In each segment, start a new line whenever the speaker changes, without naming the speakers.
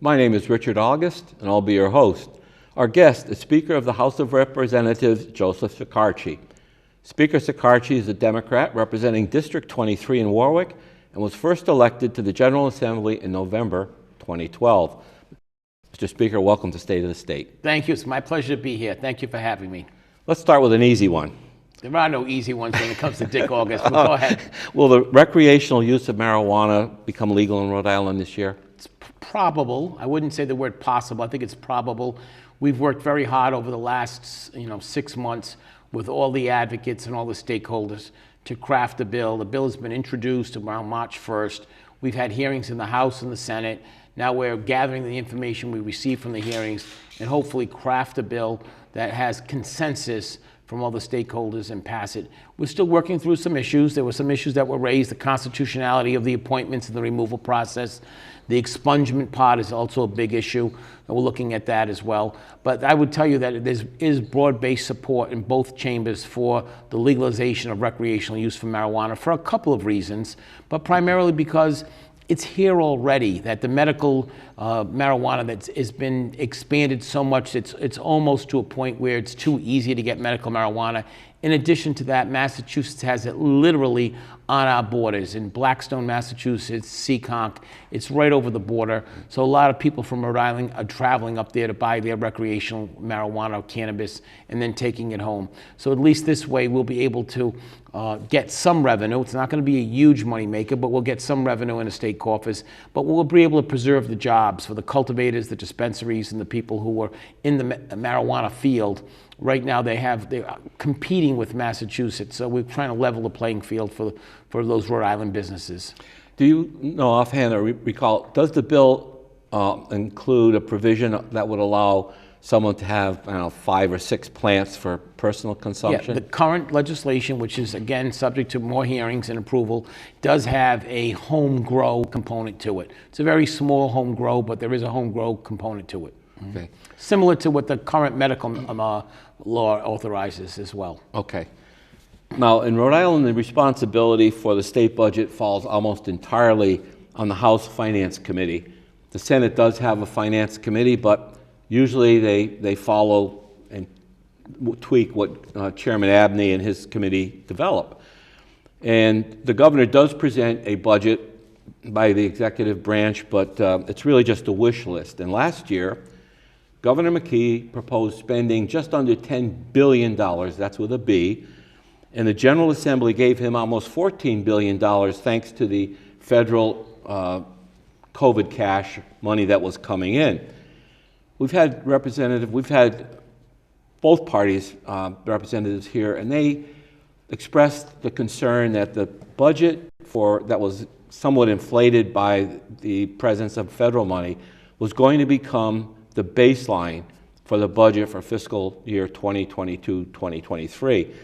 My name is Richard August, and I'll be your host. Our guest is Speaker of the House of Representatives, Joseph Shekarchi. Speaker Shekarchi is a Democrat representing District 23 in Warwick and was first elected to the General Assembly in November 2012. Mr. Speaker, welcome to State of the State.
Thank you. It's my pleasure to be here. Thank you for having me.
Let's start with an easy one.
There are no easy ones when it comes to Dick August, but go ahead.
Will the recreational use of marijuana become legal in Rhode Island this year?
It's probable. I wouldn't say the word possible. I think it's probable. We've worked very hard over the last 6 months with all the advocates and all the stakeholders to craft a bill. The bill has been introduced around March 1st. We've had hearings in the House and the Senate. Now we're gathering the information we receive from the hearings and hopefully craft a bill that has consensus from all the stakeholders and pass it. We're still working through some issues. There were some issues that were raised, the constitutionality of the appointments and the removal process. The expungement part is also a big issue, and we're looking at that as well. But I would tell you that there is broad-based support in both chambers for the legalization of recreational use for marijuana for a couple of reasons, but primarily because it's here already, that the medical marijuana has been expanded so much, it's almost to a point where it's too easy to get medical marijuana. In addition to that, Massachusetts has it literally on our borders. In Blackstone, Massachusetts, Seekonk, it's right over the border. So a lot of people from Rhode Island are traveling up there to buy their recreational marijuana or cannabis and then taking it home. So at least this way we'll be able to get some revenue. It's not going to be a huge money maker, but we'll get some revenue in the state coffers. But we'll be able to preserve the jobs for the cultivators, the dispensaries, and the people who are in the marijuana field. Right now they're competing with Massachusetts, so we're trying to level the playing field for those Rhode Island businesses.
Do you know offhand or recall, does the bill include a provision that would allow someone to have, 5 or 6 plants for personal consumption?
Yeah, the current legislation, which is again subject to more hearings and approval, does have a home grow component to it. It's a very small home grow, but there is a home grow component to it.
Okay.
Similar to what the current medical law authorizes as well.
Okay. Now, in Rhode Island, the responsibility for the state budget falls almost entirely on the House Finance Committee. The Senate does have a Finance Committee, but usually they follow and tweak what Chairman Abney and his committee develop. And the governor does present a budget by the executive branch, but it's really just a wish list. And last year, Governor McKee proposed spending just under $10 billion, that's with a B, and the General Assembly gave him almost $14 billion thanks to the federal COVID cash money that was coming in. We've had both parties' representatives here, and they expressed the concern that the budget that was somewhat inflated by the presence of federal money was going to become the baseline for the budget for fiscal year 2022-2023.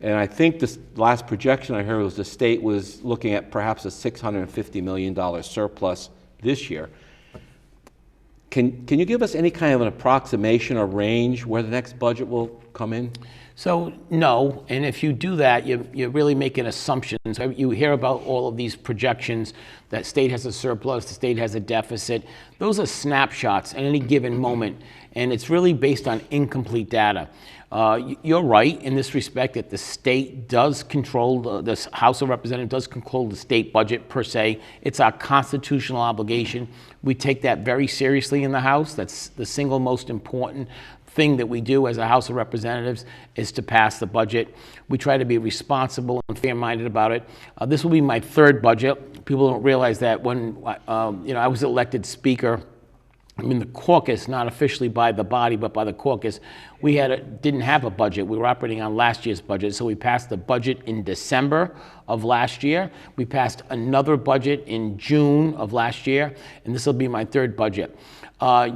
And I think this last projection I heard was the state was looking at perhaps a $650 million surplus this year. Can you give us any kind of an approximation or range where the next budget will come in?
So no, and if you do that, you're really making assumptions. You hear about all of these projections that state has a surplus, the state has a deficit. Those are snapshots at any given moment, and it's really based on incomplete data. You're right in this respect that the state does control, the House of Representatives does control the state budget per se. It's our constitutional obligation. We take that very seriously in the House. That's the single most important thing that we do as a House of Representatives is to pass the budget. We try to be responsible and fair-minded about it. This will be my 3rd budget. People don't realize that when I was elected Speaker, the caucus, not officially by the body, but by the caucus, we didn't have a budget. We were operating on last year's budget, so we passed the budget in December of last year. We passed another budget in June of last year, and this will be my 3rd budget.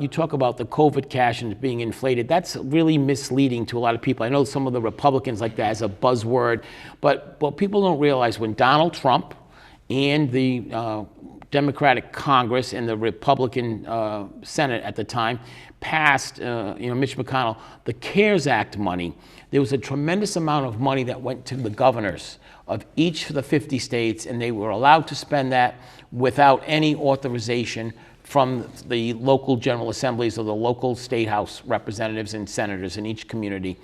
You talk about the COVID cash and being inflated. That's really misleading to a lot of people. I know some of the Republicans like that as a buzzword, but people don't realize when Donald Trump and the Democratic Congress and the Republican Senate at the time passed, Mitch McConnell, the CARES Act money, there was a tremendous amount of money that went to the governors of each of the 50 states, and they were allowed to spend that without any authorization from the local general assemblies or the local state house representatives and senators in each community.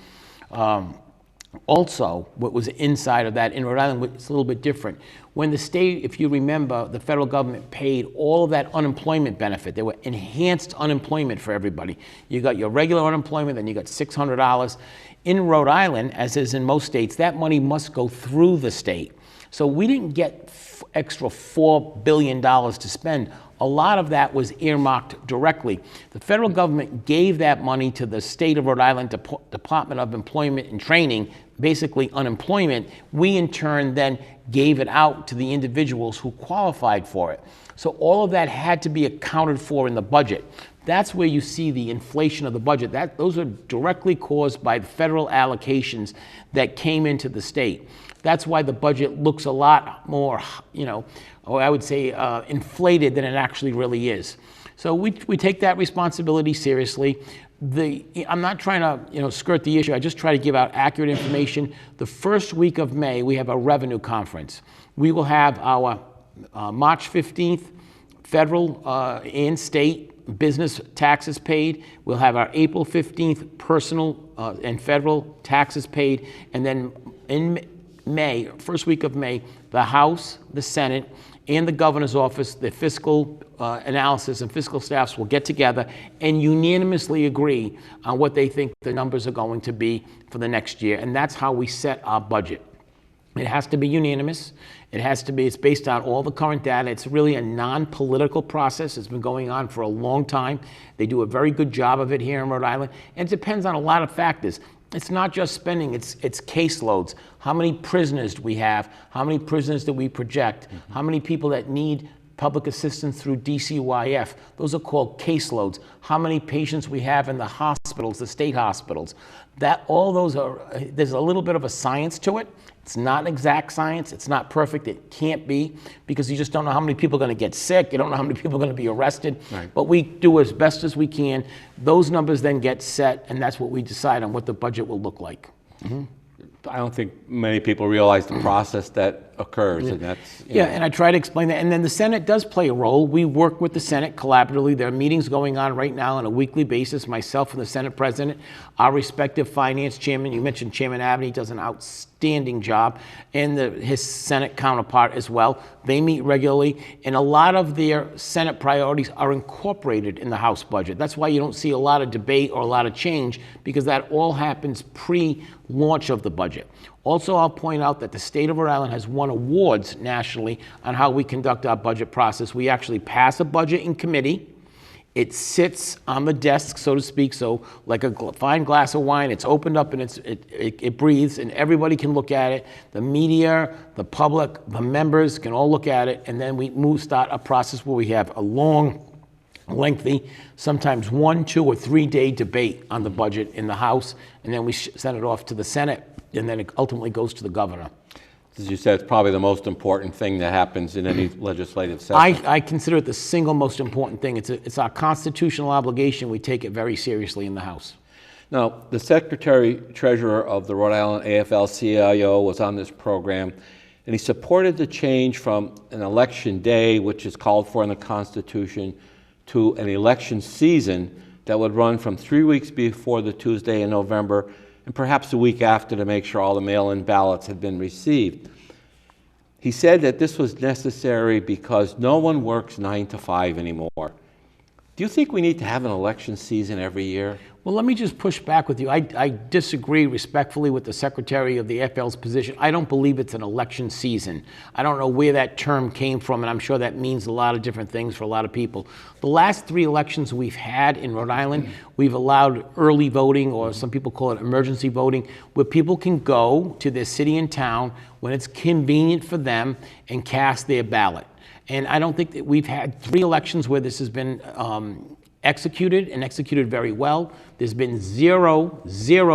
Also, what was inside of that in Rhode Island was a little bit different. When the state, if you remember, the federal government paid all of that unemployment benefit. There were enhanced unemployment for everybody. You got your regular unemployment, then you got $600. In Rhode Island, as is in most states, that money must go through the state. So we didn't get extra $4 billion to spend. A lot of that was earmarked directly. The federal government gave that money to the state of Rhode Island Department of Employment and Training, basically unemployment. We in turn then gave it out to the individuals who qualified for it. So all of that had to be accounted for in the budget. That's where you see the inflation of the budget. Those are directly caused by the federal allocations that came into the state. That's why the budget looks a lot more, or I would say inflated than it actually really is. So we take that responsibility seriously. I'm not trying to skirt the issue. I just try to give out accurate information. The first week of May, we have a revenue conference. We will have our March 15th federal and state business taxes paid. We'll have our April 15th personal and federal taxes paid. And then in May, first week of May, the House, the Senate, and the governor's office, the fiscal analysis and fiscal staffs will get together and unanimously agree on what they think the numbers are going to be for the next year. And that's how we set our budget. It has to be unanimous. It's based on all the current data. It's really a non-political process. It's been going on for a long time. They do a very good job of it here in Rhode Island. And it depends on a lot of factors. It's not just spending, it's caseloads. How many prisoners do we have? How many prisoners do we project? How many people that need public assistance through DCYF? Those are called caseloads. How many patients we have in the hospitals, the state hospitals? All those are, there's a little bit of a science to it. It's not exact science. It's not perfect. It can't be, because you just don't know how many people are going to get sick. You don't know how many people are going to be arrested. Right. But we do as best as we can. Those numbers then get set, and that's what we decide on what the budget will look like. Mm-hmm.
I don't think many people realize the process that occurs, and that's
and I try to explain that. And then the Senate does play a role. We work with the Senate collaboratively. There are meetings going on right now on a weekly basis. Myself and the Senate President, our respective finance chairman. You mentioned Chairman Abney does an outstanding job, and his Senate counterpart as well. They meet regularly, and a lot of their Senate priorities are incorporated in the House budget. That's why you don't see a lot of debate or a lot of change, because that all happens pre-launch of the budget. Also, I'll point out that the state of Rhode Island has won awards nationally on how we conduct our budget process. We actually pass a budget in committee. It sits on the desk, so to speak, so like a fine glass of wine, it's opened up and it breathes, and everybody can look at it. The media, the public, the members can all look at it, and then we start a process where we have a long, lengthy, sometimes 1, 2, or 3 day debate on the budget in the House, and then we send it off to the Senate, and then it ultimately goes to the governor.
As you said, it's probably the most important thing that happens in any legislative session.
I consider it the single most important thing. It's our constitutional obligation. We take it very seriously in the House.
Now, the Secretary-Treasurer of the Rhode Island AFL-CIO was on this program, and he supported the change from an election day, which is called for in the Constitution, to an election season that would run from 3 weeks before the Tuesday in November and perhaps a week after, to make sure all the mail-in ballots had been received. He said that this was necessary because no one works 9 to 5 anymore. Do you think we need to have an election season every year?
Well, let me just push back with you. I disagree respectfully with the Secretary of the AFL's position. I don't believe it's an election season. I don't know where that term came from, and I'm sure that means a lot of different things for a lot of people. The last 3 elections we've had in Rhode Island, we've allowed early voting, or some people call it emergency voting, where people can go to their city and town when it's convenient for them and cast their ballot. And I don't think that we've had 3 elections where this has been executed, and executed very well. There's been zero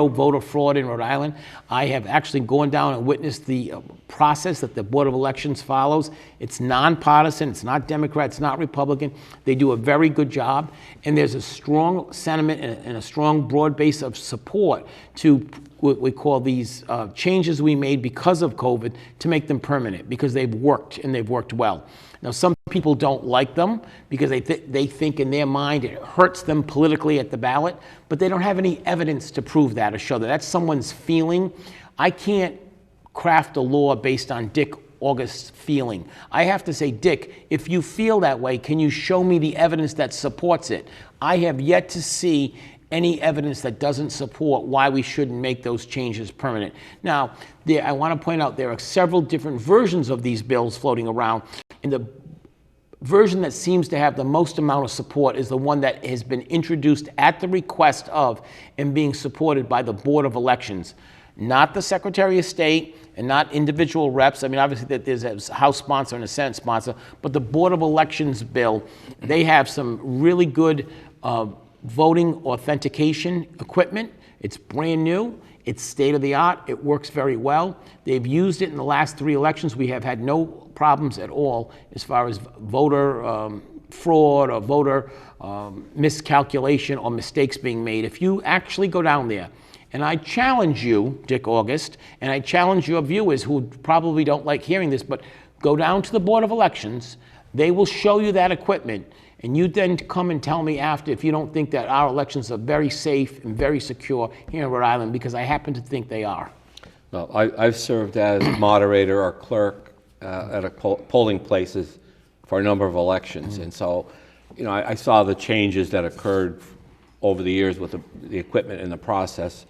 voter fraud in Rhode Island. I have actually gone down and witnessed the process that the Board of Elections follows. It's nonpartisan, it's not Democrat, it's not Republican. They do a very good job, and there's a strong sentiment and a strong broad base of support to what we call these changes we made because of COVID to make them permanent, because they've worked and they've worked well. Now, some people don't like them because they think in their mind it hurts them politically at the ballot, but they don't have any evidence to prove that or show that. That's someone's feeling. I can't craft a law based on Dick August's feeling. I have to say, Dick, if you feel that way, can you show me the evidence that supports it? I have yet to see any evidence that doesn't support why we shouldn't make those changes permanent. Now, I want to point out there are several different versions of these bills floating around, and the version that seems to have the most amount of support is the one that has been introduced at the request of and being supported by the Board of Elections, not the Secretary of State and not individual reps. I mean, obviously that there's a House sponsor and a Senate sponsor, but the Board of Elections bill, they have some really good voting authentication equipment. It's brand new. It's state of the art. It works very well. They've used it in the last 3 elections. We have had no problems at all as far as voter fraud or voter miscalculation or mistakes being made. If you actually go down there, and I challenge you, Dick August, and I challenge your viewers who probably don't like hearing this, but go down to the Board of Elections. They will show you that equipment. And you then come and tell me after if you don't think that our elections are very safe and very secure here in Rhode Island, because I happen to think they are.
Well, I've served as moderator or clerk at polling places for a number of elections. And so, you know, I saw the changes that occurred over the years with the equipment and the process.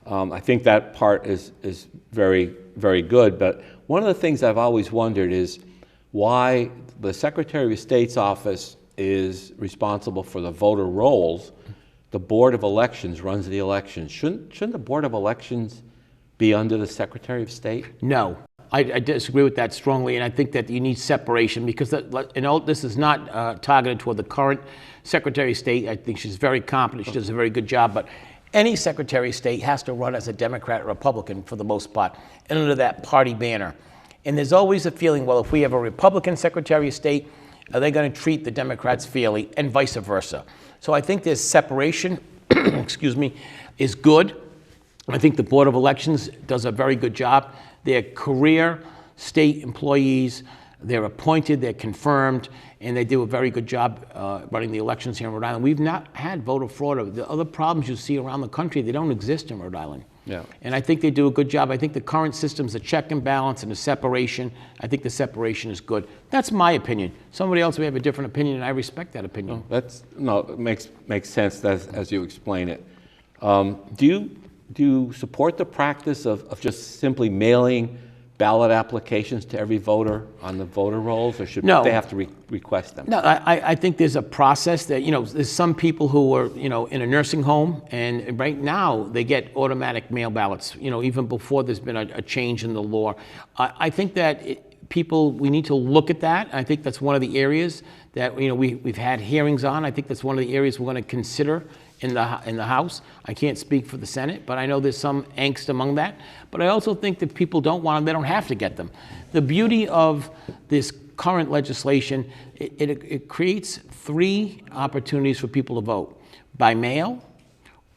I think that part is very, very good. But one of the things I've always wondered is why the Secretary of State's office is responsible for the voter rolls. The Board of Elections runs the elections. Shouldn't the Board of Elections be under the Secretary of State?
No, I disagree with that strongly, and I think that you need separation because this is not targeted toward the current Secretary of State. I think she's very competent. She does a very good job, but any Secretary of State has to run as a Democrat or Republican for the most part, and under that party banner. And there's always a feeling, well, if we have a Republican Secretary of State, are they going to treat the Democrats fairly, and vice versa? So I think this separation, excuse me, is good. I think the Board of Elections does a very good job. They're career state employees. They're appointed, they're confirmed, and they do a very good job running the elections here in Rhode Island. We've not had voter fraud. The other problems you see around the country, they don't exist in Rhode Island.
Yeah.
And I think they do a good job. I think the current system's a check and balance and a separation. I think the separation is good. That's my opinion. Somebody else may have a different opinion, and I respect that opinion.
It makes sense as you explain it. Do you support the practice of just simply mailing ballot applications to every voter on the voter rolls, or should they have to request them?
No, I think there's a process that, there's some people who are, in a nursing home, and right now they get automatic mail ballots, even before there's been a change in the law. I think that we need to look at that. I think that's one of the areas that, we've had hearings on. I think that's one of the areas we're going to consider in the House. I can't speak for the Senate, but I know there's some angst among that. But I also think that people don't want them, they don't have to get them. The beauty of this current legislation, it creates 3 opportunities for people to vote: by mail,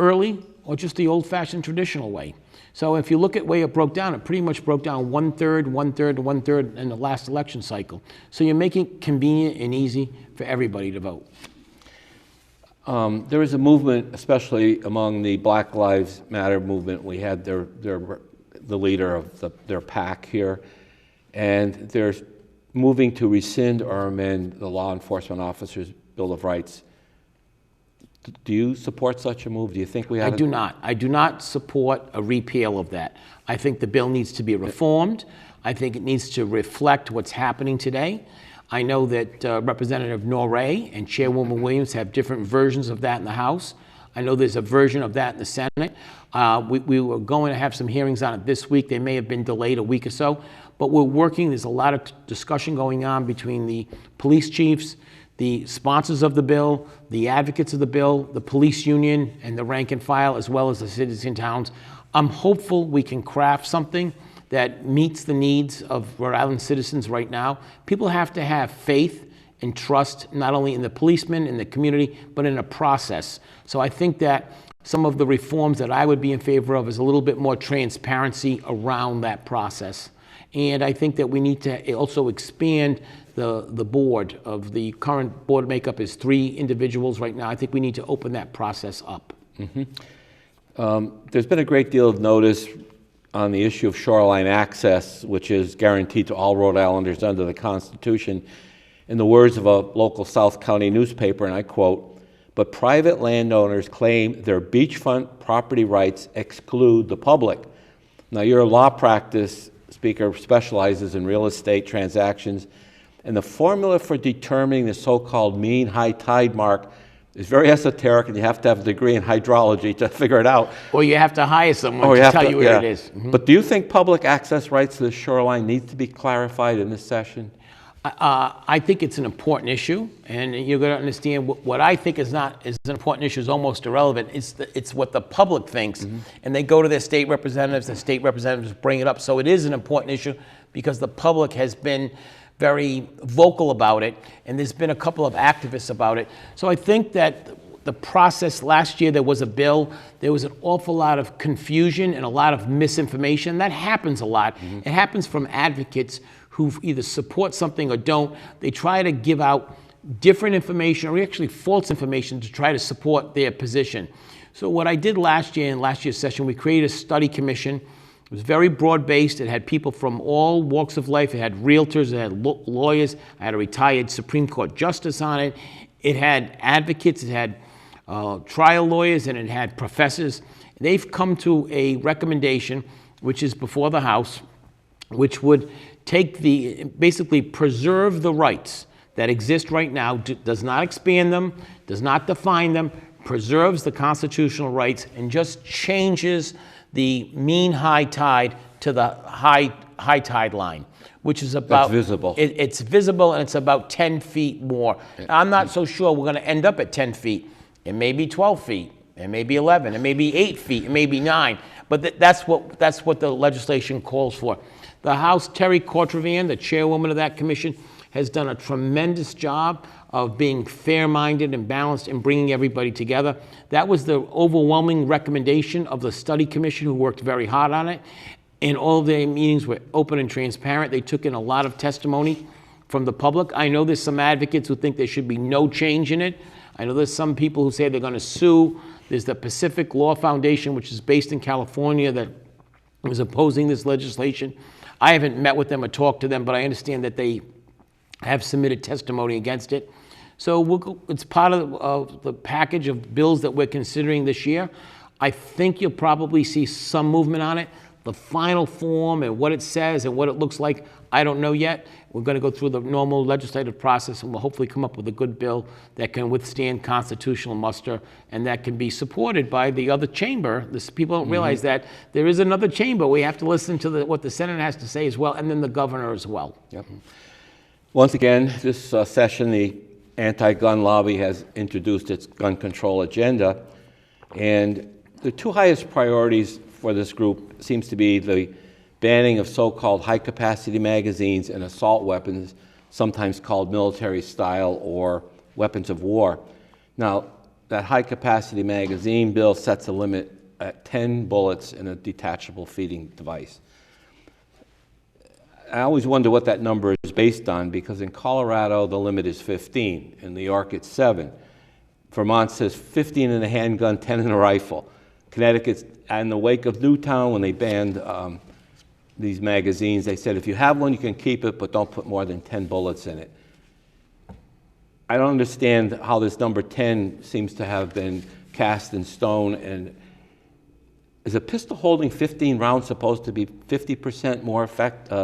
early, or just the old-fashioned traditional way. So if you look at the way it broke down, it pretty much broke down 1/3, 1/3, 1/3 in the last election cycle. So you're making it convenient and easy for everybody to vote.
There is a movement, especially among the Black Lives Matter movement. We had the leader of their PAC here, and they're moving to rescind or amend the Law Enforcement Officers' Bill of Rights. Do you support such a move? Do you think we ought to?
I do not. I do not support a repeal of that. I think the bill needs to be reformed. I think it needs to reflect what's happening today. I know that Representative Norrie and Chairwoman Williams have different versions of that in the House. I know there's a version of that in the Senate. We were going to have some hearings on it this week. They may have been delayed a week or so, but we're working. There's a lot of discussion going on between the police chiefs, the sponsors of the bill, the advocates of the bill, the police union, and the rank and file, as well as the cities and towns. I'm hopeful we can craft something that meets the needs of Rhode Island citizens right now. People have to have faith and trust, not only in the policemen, in the community, but in a process. So I think that some of the reforms that I would be in favor of is a little bit more transparency around that process. And I think that we need to also expand the board. Of the current board makeup is 3 individuals right now. I think we need to open that process up.
There's been a great deal of notice on the issue of shoreline access, which is guaranteed to all Rhode Islanders under the Constitution. In the words of a local South County newspaper, and I quote, "But private landowners claim their beachfront property rights exclude the public." Now, your law practice, Speaker, specializes in real estate transactions, and the formula for determining the so-called mean high tide mark is very esoteric, and you have to have a degree in hydrology to figure it out.
Or you have to hire someone to tell you where it is.
But do you think public access rights to the shoreline need to be clarified in this session?
I think it's an important issue, and you're going to understand what I think is an important issue is almost irrelevant. It's what the public thinks, and they go to their state representatives, and state representatives bring it up. So it is an important issue because the public has been very vocal about it, and there's been a couple of activists about it. So I think that the process last year, there was a bill, there was an awful lot of confusion and a lot of misinformation. That happens a lot. It happens from advocates who either support something or don't. They try to give out different information or actually false information to try to support their position. So what I did last year, in last year's session, we created a study commission. It was very broad-based. It had people from all walks of life. It had realtors, it had lawyers, I had a retired Supreme Court justice on it. It had advocates, it had trial lawyers, and it had professors. They've come to a recommendation, which is before the House, which would basically preserve the rights that exist right now, does not expand them, does not define them, preserves the constitutional rights, and just changes the mean high tide to the high tide line, which is about—
That's visible.
It's visible, and it's about 10 feet more. I'm not so sure we're going to end up at 10 feet. It may be 12 feet. It may be 11. It may be 8 feet. It may be 9. But that's what the legislation calls for. The House, Terry Cortravan, the chairwoman of that commission, has done a tremendous job of being fair-minded and balanced and bringing everybody together. That was the overwhelming recommendation of the study commission, who worked very hard on it. And all their meetings were open and transparent. They took in a lot of testimony from the public. I know there's some advocates who think there should be no change in it. I know there's some people who say they're going to sue. There's the Pacific Law Foundation, which is based in California, that was opposing this legislation. I haven't met with them or talked to them, but I understand that they have submitted testimony against it. So it's part of the package of bills that we're considering this year. I think you'll probably see some movement on it. The final form and what it says and what it looks like, I don't know yet. We're going to go through the normal legislative process, and we'll hopefully come up with a good bill that can withstand constitutional muster and that can be supported by the other chamber. People don't realize that there is another chamber. We have to listen to what the Senate has to say as well, and then the governor as well.
Yep. Once again, this session, the anti-gun lobby has introduced its gun control agenda, and the 2 highest priorities for this group seems to be the banning of so-called high-capacity magazines and assault weapons, sometimes called military-style or weapons of war. Now, that high-capacity magazine bill sets a limit at 10 bullets in a detachable feeding device. I always wonder what that number is based on, because in Colorado, the limit is 15. In New York, it's 7. Vermont says 15 in a handgun, 10 in a rifle. Connecticut's in the wake of Newtown, when they banned these magazines, they said if you have one, you can keep it, but don't put more than 10 bullets in it. I don't understand how this number 10 seems to have been cast in stone. And is a pistol holding 15 rounds supposed to be 50% more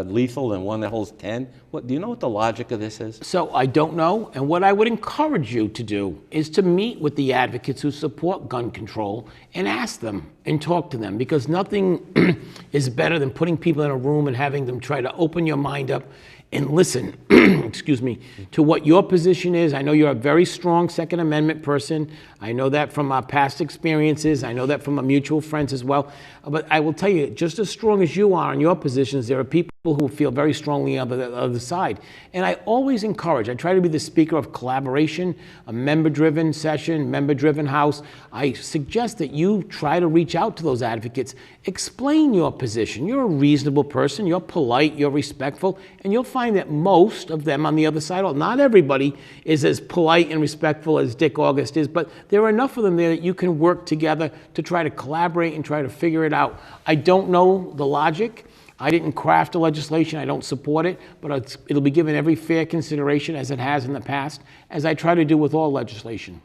lethal than one that holds 10? Do you know what the logic of this is?
So I don't know, and what I would encourage you to do is to meet with the advocates who support gun control and ask them and talk to them, because nothing is better than putting people in a room and having them try to open your mind up and listen, excuse me, to what your position is. I know you're a very strong Second Amendment person. I know that from our past experiences. I know that from our mutual friends as well. But I will tell you, just as strong as you are in your positions, there are people who feel very strongly on the other side. And I always encourage, I try to be the speaker of collaboration, a member-driven session, member-driven house. I suggest that you try to reach out to those advocates, explain your position. You're a reasonable person, you're polite, you're respectful, and you'll find that most of them on the other side, well, not everybody is as polite and respectful as Dick August is, but there are enough of them there that you can work together to try to collaborate and try to figure it out. I don't know the logic. I didn't craft the legislation, I don't support it, but it'll be given every fair consideration as it has in the past, as I try to do with all legislation.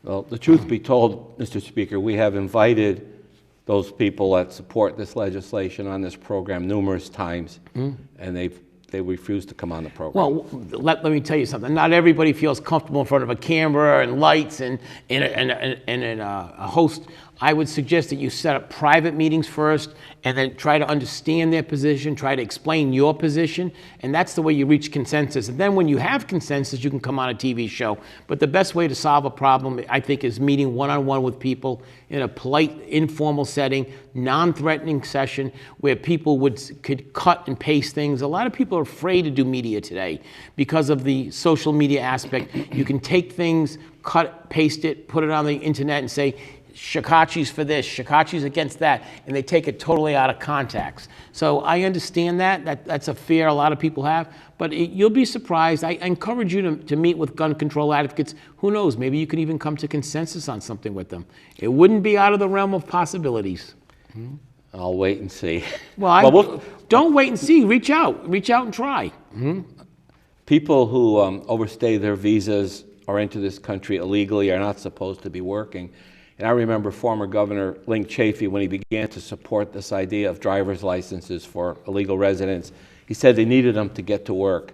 Well, the truth be told, Mr. Speaker, we have invited those people that support this legislation on this program numerous times, and they refuse to come on the program.
Well, let me tell you something. Not everybody feels comfortable in front of a camera and lights and a host. I would suggest that you set up private meetings first and then try to understand their position, try to explain your position, and that's the way you reach consensus. And then when you have consensus, you can come on a TV show. But the best way to solve a problem, I think, is meeting one-on-one with people in a polite, informal setting, non-threatening session where people could cut and paste things. A lot of people are afraid to do media today because of the social media aspect. You can take things, cut, paste it, put it on the internet and say, Shikachi's for this, Shikachi's against that, and they take it totally out of context. So I understand that's a fear a lot of people have, but you'll be surprised. I encourage you to meet with gun control advocates. Who knows, maybe you could even come to consensus on something with them. It wouldn't be out of the realm of possibilities.
I'll wait and see.
Well, don't wait and see, reach out and try.
People who overstay their visas or enter this country illegally are not supposed to be working. And I remember former Governor Link Chafee, when he began to support this idea of driver's licenses for illegal residents, he said they needed them to get to work.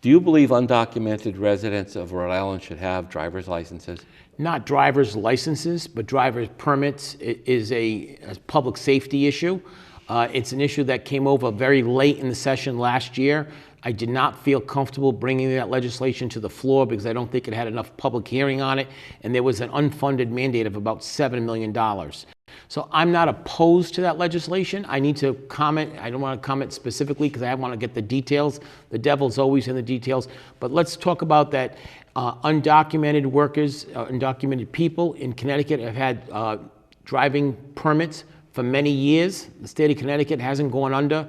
Do you believe undocumented residents of Rhode Island should have driver's licenses?
Not driver's licenses, but driver's permits is a public safety issue. It's an issue that came over very late in the session last year. I did not feel comfortable bringing that legislation to the floor because I don't think it had enough public hearing on it, and there was an unfunded mandate of about $7 million. So I'm not opposed to that legislation. I need to comment. I don't want to comment specifically because I want to get the details. The devil's always in the details. But let's talk about that. Undocumented workers, undocumented people in Connecticut have had driving permits for many years. The state of Connecticut hasn't gone under.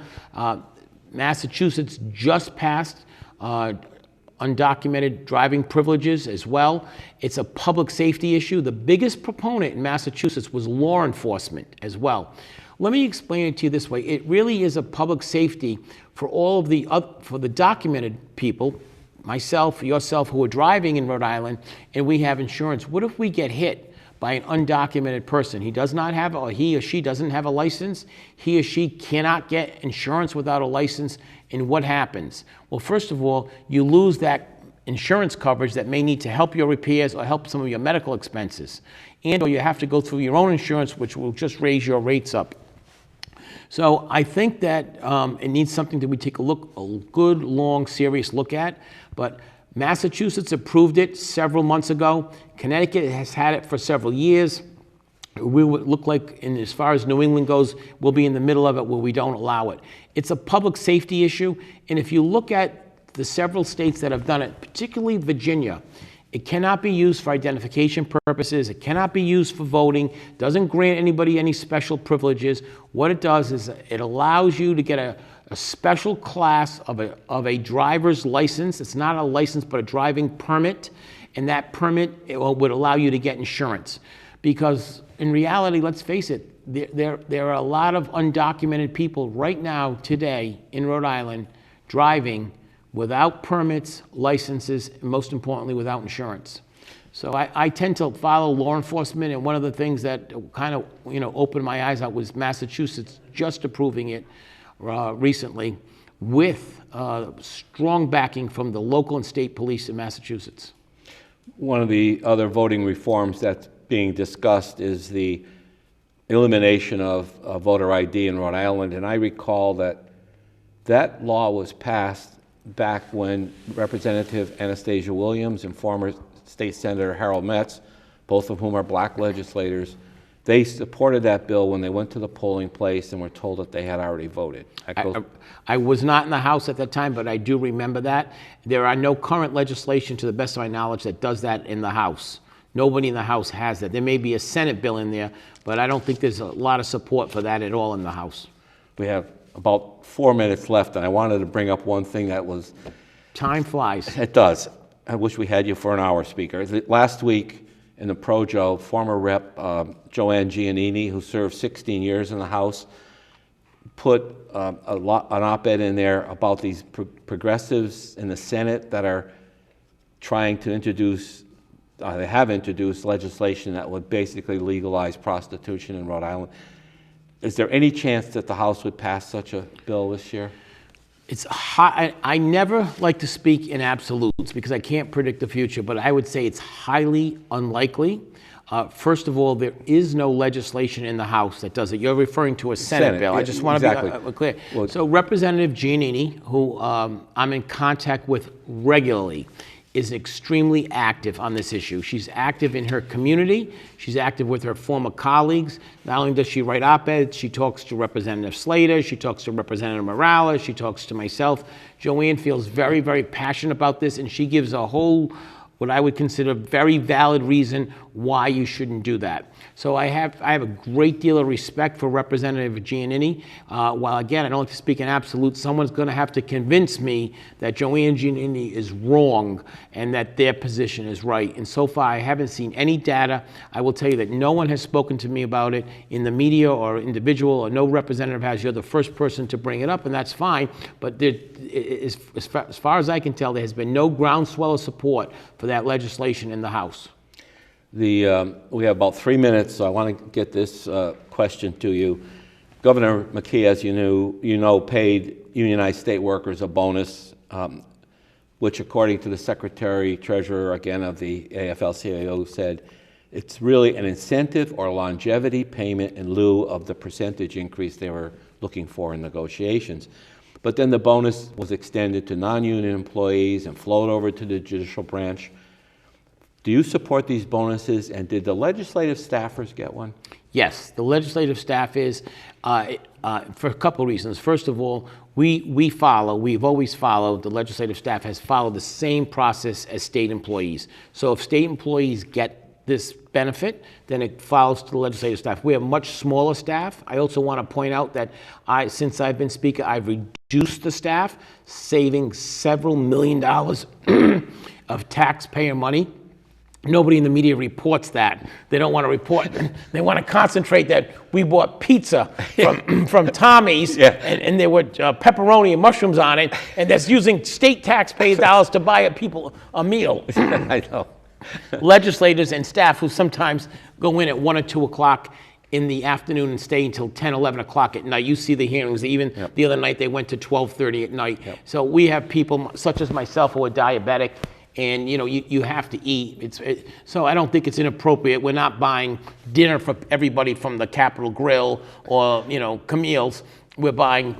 Massachusetts just passed undocumented driving privileges as well. It's a public safety issue. The biggest proponent in Massachusetts was law enforcement as well. Let me explain it to you this way. It really is a public safety for all of for the documented people, myself, yourself, who are driving in Rhode Island, and we have insurance. What if we get hit by an undocumented person? He does not have, or he or she doesn't have a license. He or she cannot get insurance without a license. And what happens? Well, first of all, you lose that insurance coverage that may need to help your repairs or help some of your medical expenses. And or you have to go through your own insurance, which will just raise your rates up. So I think that it needs something that we take a good, long, serious look at. But Massachusetts approved it several months ago. Connecticut has had it for several years. We would look like, and as far as New England goes, we'll be in the middle of it where we don't allow it. It's a public safety issue, and if you look at the several states that have done it, particularly Virginia, it cannot be used for identification purposes. It cannot be used for voting. Doesn't grant anybody any special privileges. What it does is it allows you to get a special class of a driver's license. It's not a license, but a driving permit. And that permit would allow you to get insurance. Because in reality, let's face it, there are a lot of undocumented people right now, today, in Rhode Island, driving without permits, licenses, and most importantly, without insurance. So I tend to follow law enforcement, and one of the things that kind of opened my eyes out was Massachusetts just approving it recently with strong backing from the local and state police in Massachusetts.
One of the other voting reforms that's being discussed is the elimination of voter ID in Rhode Island, and I recall that law was passed back when Representative Anastasia Williams and former State Senator Harold Metz, both of whom are black legislators, they supported that bill when they went to the polling place and were told that they had already voted.
I was not in the House at that time, but I do remember that. There are no current legislation, to the best of my knowledge, that does that in the House. Nobody in the House has that. There may be a Senate bill in there, but I don't think there's a lot of support for that at all in the House.
We have about 4 minutes left, and I wanted to bring up one thing that was...
Time flies.
It does. I wish we had you for an hour, Speaker. Last week, in the Projo, former Rep. Joanne Giannini, who served 16 years in the House, put an op-ed in there about these progressives in the Senate that are trying to introduce, they have introduced legislation that would basically legalize prostitution in Rhode Island. Is there any chance that the House would pass such a bill this year?
I never like to speak in absolutes because I can't predict the future, but I would say it's highly unlikely. First of all, there is no legislation in the House that does it. You're referring to a Senate bill. I just want to be clear. Well, so Representative Giannini, who I'm in contact with regularly, is extremely active on this issue. She's active in her community. She's active with her former colleagues. Not only does she write op-eds, she talks to Representative Slater, she talks to Representative Morales, she talks to myself. Joanne feels very, very passionate about this, and she gives a whole, what I would consider very valid reason why you shouldn't do that. So I have a great deal of respect for Representative Giannini. While again, I don't like to speak in absolute, someone's going to have to convince me that Joanne Giannini is wrong and that their position is right. And so far, I haven't seen any data. I will tell you that no one has spoken to me about it in the media or individual, or no representative has. You're the first person to bring it up, and that's fine. But there, as far as I can tell, there has been no groundswell of support for that legislation in the House.
We have about 3 minutes, so I want to get this question to you. Governor McKee, as you know, paid unionized state workers a bonus, which according to the Secretary-Treasurer, again, of the AFL-CIO, said it's really an incentive or longevity payment in lieu of the percentage increase they were looking for in negotiations. But then the bonus was extended to non-union employees and flowed over to the judicial branch. Do you support these bonuses, and did the legislative staffers get one?
Yes, the legislative staff is, for a couple of reasons. First of all, we've always followed, the legislative staff has followed the same process as state employees. So if state employees get this benefit, then it follows to the legislative staff. We have much smaller staff. I also want to point out that since I've been Speaker, I've reduced the staff, saving several $1 million of taxpayer money. Nobody in the media reports that. They don't want to report. They want to concentrate that we bought pizza from Tommy's, yeah, and there were pepperoni and mushrooms on it, and that's using state taxpayer dollars to buy people a meal.
I know.
Legislators and staff who sometimes go in at 1 or 2 o'clock in the afternoon and stay until 10, 11 o'clock at night. You see the hearings. Even the other night they went to 12:30 at night. Yep. So we have people such as myself who are diabetic, and you have to eat. So I don't think it's inappropriate. We're not buying dinner for everybody from the Capitol Grill or Camille's. We're buying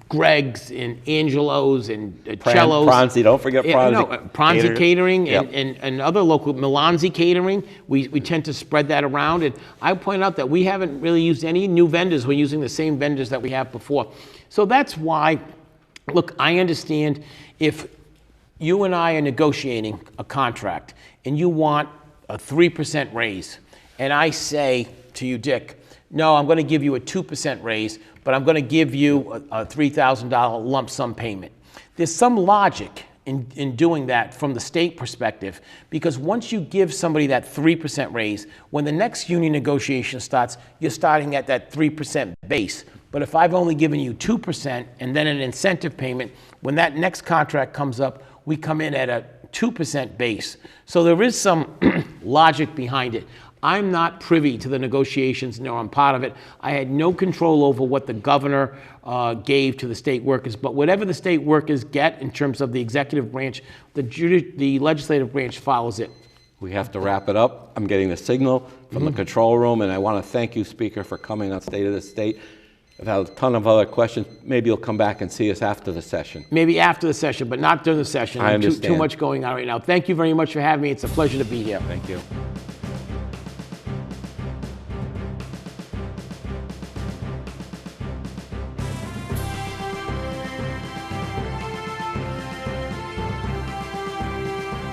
Greg's and Angelo's and Cello's.
Pronzi, don't forget Pronzi.
Pronzi Catering and other local, Milanzi Catering. We tend to spread that around. And I point out that we haven't really used any new vendors. We're using the same vendors that we have before. So that's why, look, I understand if you and I are negotiating a contract and you want a 3% raise, and I say to you, Dick, no, I'm going to give you a 2% raise, but I'm going to give you a $3,000 lump sum payment. There's some logic in doing that from the state perspective, because once you give somebody that 3% raise, when the next union negotiation starts, you're starting at that 3% base. But if I've only given you 2% and then an incentive payment, when that next contract comes up, we come in at a 2% base. So there is some logic behind it. I'm not privy to the negotiations, nor I'm part of it. I had no control over what the governor gave to the state workers, but whatever the state workers get in terms of the executive branch, the legislative branch follows it.
We have to wrap it up. I'm getting the signal from the control room, and I want to thank you, Speaker, for coming on State of the State. I've had a ton of other questions. Maybe you'll come back and see us after the session.
Maybe after the session, but not during the session.
I
Too
understand.
much going on right now. Thank you very much for having me. It's a pleasure to be here.
Thank you.